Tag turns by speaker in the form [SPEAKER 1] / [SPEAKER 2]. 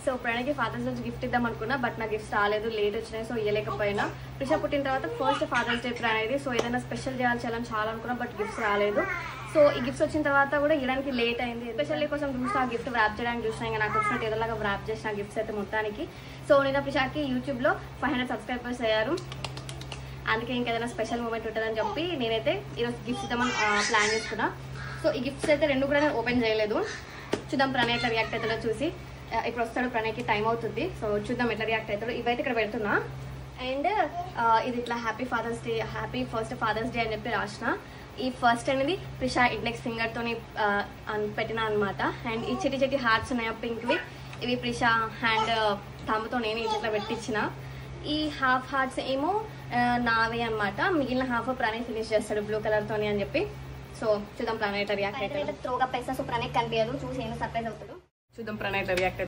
[SPEAKER 1] So ప్రణయ్కి fathers day gift ఇద్దాం అనుకున్నా, but నా గిఫ్ట్స్ రాలేదు, లేట్ వచ్చినాయి, సో ఇవ్వలేకపోయినా. ప్రిషా పుట్టిన తర్వాత ఫస్ట్ ఫాదర్స్ డే ప్రణయ్ది, సో ఏదైనా స్పెషల్ చేయాలని చాలా అనుకున్నా, బట్ గిఫ్ట్స్ రాలేదు. సో ఈ గిఫ్ట్స్ వచ్చిన తర్వాత కూడా ఇవ్వడానికి లేట్ అయింది. స్పెషల్లీ కోసం చూసిన గిఫ్ట్ వ్రాప్ చేయడానికి చూసినా, ఇంకా నాకు వచ్చినట్టు ఏదోలాగా వ్రాప్ చేసిన గిఫ్ట్స్ అయితే మొత్తానికి. సో నేను ప్రిషాకి యూట్యూబ్లో 500 సబ్స్క్రైబర్స్ అయ్యారు, అందుకే ఇంకేదైనా స్పెషల్ మూమెంట్ ఉంటుందని చెప్పి నేనైతే ఈరోజు గిఫ్ట్స్ ఇద్దామని ప్లాన్ చేసుకున్నా. సో ఈ గిఫ్ట్స్ అయితే రెండు కూడా నేను ఓపెన్ చేయలేదు. చూద్దాం ప్రణయ్ ఎట్లా రియాక్ట్ అవుతాడో చూసి. ఇప్పుడు వస్తాడు ప్రణయ్కి, టైం అవుతుంది, సో చూద్దాం ఎట్లా రియాక్ట్ అవుతాడు. ఇవైతే ఇక్కడ పెడుతున్నా. అండ్ ఇది ఇట్లా happy father's day, happy first father's day అని చెప్పి రాసిన. ఈ ఫస్ట్ అనేది ప్రిషా ఇండెక్స్ ఫింగర్తోని పెట్టిన అనమాట. అండ్ ఈ చిట్టి చిట్టి హార్ట్స్ ఉన్నాయి పింక్వి, ఇవి ప్రిషా హ్యాండ్ థంబ్తో నేను ఇట్లా పెట్టించిన. ఈ హాఫ్ హార్ట్స్ ఏమో నావే అనమాట, మిగిలిన హాఫ్ ప్రణయ్ ఫినిష్ చేస్తాడు బ్లూ కలర్తోని అని చెప్పి. సో చూద్దాం ప్రణయ్ రియాక్ట్ అయితే త్రోగా పెస్తా. సో ప్రణయ్ కనిపించదు, చూసి ఏమో సర్ప్రైజ్ అవుతాడు. చూద్దాం ప్రణయ్ రియాక్ట్.